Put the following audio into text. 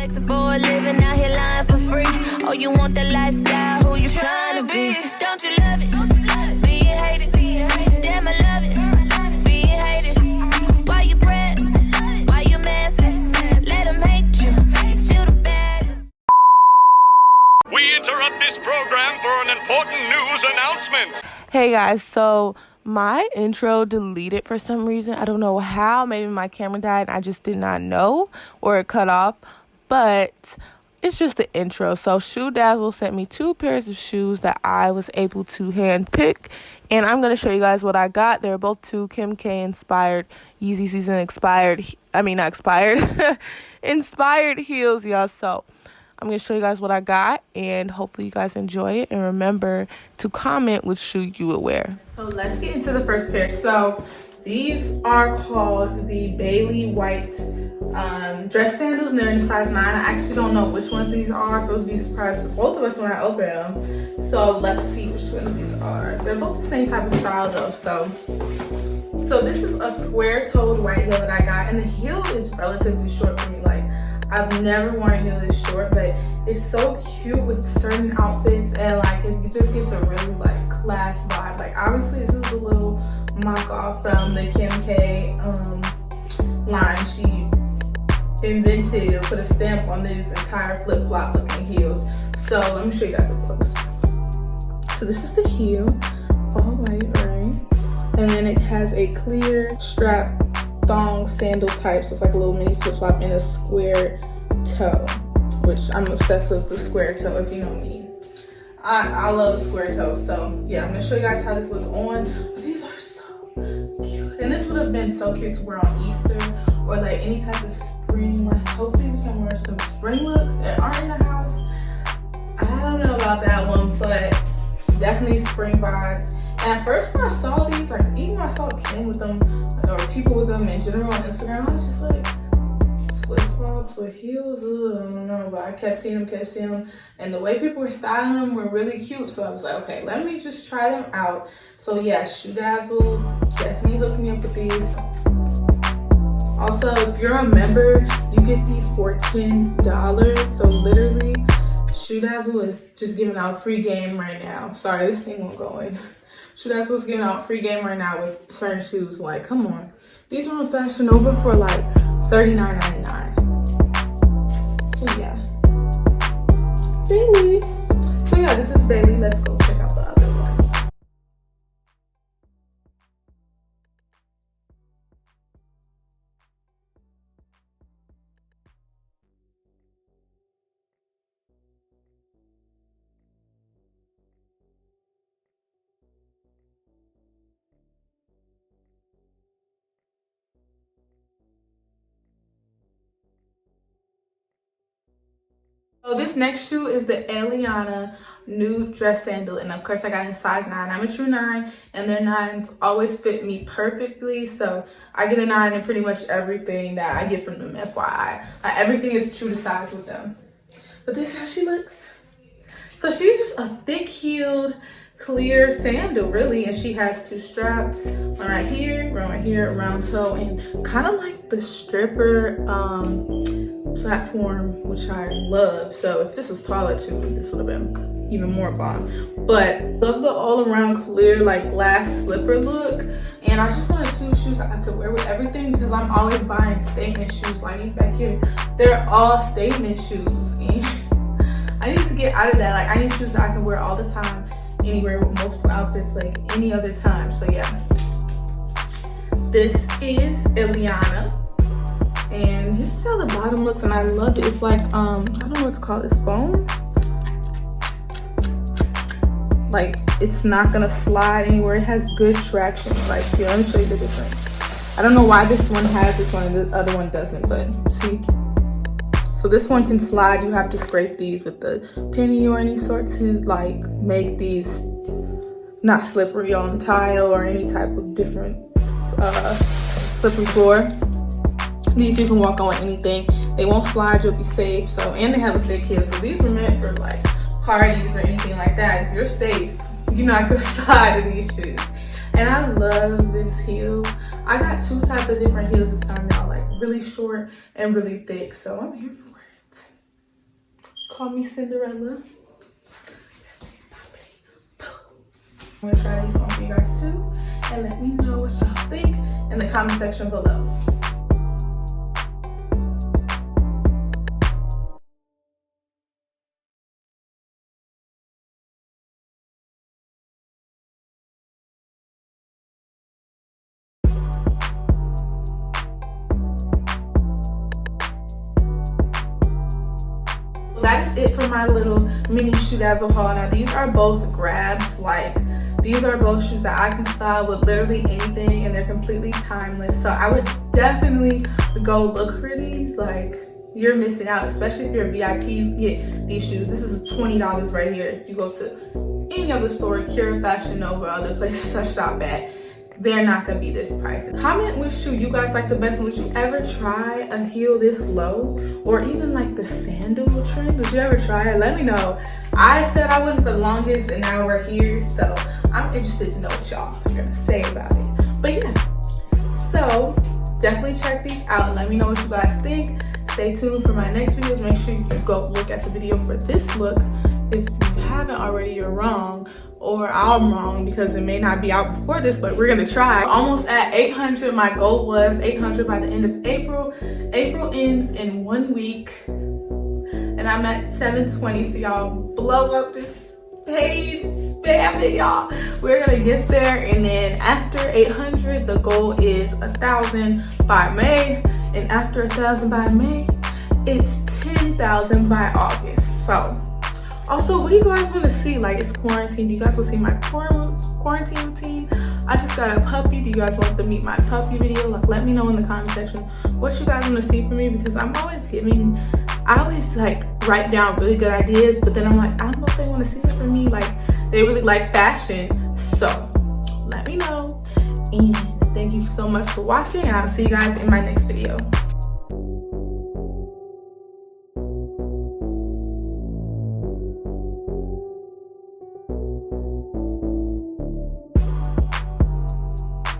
Flexing for a living, out here lying for free. Oh, you want that lifestyle, who you trying to be? Don't you love it? Being hated, damn I love it. Being hated, why you press? Why you messes? Let them hate you, still the baddest. We interrupt this program for an important news announcement. Hey guys, so my intro deleted for some reason. I don't know how. Maybe my camera died and I just did not know, or it cut off. But it's just the intro. So SHOEDAZZLE sent me 2 pairs of shoes that I was able to hand pick. And I'm going to show you guys what I got. They're both 2 Kim K inspired, Yeezy season expired. I mean, not expired. Inspired heels, y'all. So I'm going to show you guys what I got, and hopefully you guys enjoy it. And remember to comment which shoe you would wear. So let's get into the first pair. So these are called the Bailey White dress sandals, and they're in size 9. I actually don't know which ones these are, so it'll be a surprise for both of us when I open them. So let's see which ones these are. They're both the same type of style though. So this is a square-toed white heel that I got, and the heel is relatively short for me. Like, I've never worn a heel this short, but it's so cute with certain outfits, and like it just gives a really like class vibe. Like obviously this is a little mock off from the Kim K line. She invented or put a stamp on these entire flip-flop looking heels. So let me show you guys up close. So this is the heel, all white, right? And then it has a clear strap thong sandal type, so it's like a little mini flip-flop and a square toe, which I'm obsessed with the square toe, if you know me. I love square toe. So yeah, I'm gonna show you guys how this looks on. But these are so cute, and this would have been so cute to wear on Easter or like any type of spring. Like hopefully we can wear some spring looks that aren't in the house. I don't know about that one, but definitely spring vibes. And at first when I saw these, like even when I saw Kim with them or people with them in general on Instagram, I was just like, flip-flops or heels, I don't know, but I kept seeing them, and the way people were styling them were really cute. So I was like, okay, let me just try them out. So yeah, SHOEDAZZLE definitely hooked me up with these. Also, if you're a member, you get these for $10. So literally, SHOEDAZZLE is just giving out free game right now. Sorry, this thing won't go in. SHOEDAZZLE is giving out free game right now with certain shoes. Like, come on. These are on Fashion Nova for like $39.99. So yeah. Bailey. So yeah, this is Bailey. Let's go check out the other one. So this next shoe is the Ayana nude dress sandal, and of course I got in size 9. I'm a true 9, and their 9s always fit me perfectly. So I get a 9 in pretty much everything that I get from them, FYI. Everything is true to size with them. But this is how she looks. So she's just a thick-heeled, clear sandal, really, and she has 2 straps, one right here, around toe, and kind of like the stripper platform, which I love. So if this was taller too, this would have been even more bomb. But love the all-around clear like glass slipper look, and I just wanted 2 shoes I could wear with everything, because I'm always buying statement shoes. Like these back here, they're all statement shoes, and I need to get out of that. Like I need shoes that I can wear all the time, anywhere, with multiple outfits, like any other time. So yeah, this is Ayana, and this is how the bottom looks, and I love it. It's like I don't know what to call this, foam. Like it's not gonna slide anywhere. It has good traction. Like here, let me show you the difference. I don't know why this one has this one and the other one doesn't, but see. So this one can slide. You have to scrape these with the penny or any sort to like make these not slippery on tile or any type of different slippery floor. These you can walk on anything. They won't slide, you'll be safe. So, and they have a thick heel. So these were meant for like parties or anything like that. If you're safe, you're not gonna slide in these shoes. And I love this heel. I got 2 types of different heels this time now, like really short and really thick. So I'm here for it. Call me Cinderella. I'm gonna try these on for you guys too, and let me know what y'all think in the comment section below. That is it for my little mini SHOEDAZZLE haul. Now these are both grabs. Like, these are both shoes that I can style with literally anything, and they're completely timeless. So I would definitely go look for these. Like, you're missing out, especially if you're a VIP. You get these shoes. This is $20 right here. If you go to any other store, AKIRA, Fashion Nova, other places I shop at, they're not gonna be this price. Comment which shoe you guys like the best. Would you ever try a heel this low, or even like the sandal trend? Would you ever try it? Let me know. I said I wouldn't for the longest, and now we're here, so I'm interested to know what y'all are gonna say about it. But yeah, so definitely check these out and let me know what you guys think. Stay tuned for my next videos. Make sure you go look at the video for this look. If you haven't already, you're wrong. Or I'm wrong, because it may not be out before this, but we're gonna try. We're almost at 800. My goal was 800 by the end of April. April ends in 1 week, and I'm at 720. So y'all blow up this page, spam it, y'all. We're gonna get there, and then after 800, the goal is 1,000 by May, and after 1,000 by May, it's 10,000 by August. So. Also, what do you guys want to see? Like, it's quarantine. Do you guys want to see my quarantine routine? I just got a puppy. Do you guys want to meet my puppy video? Like, let me know in the comment section what you guys want to see from me, because I always like write down really good ideas, but then I'm like, I don't know if they want to see it from me. Like, they really like fashion. So let me know, and thank you so much for watching, and I'll see you guys in my next video.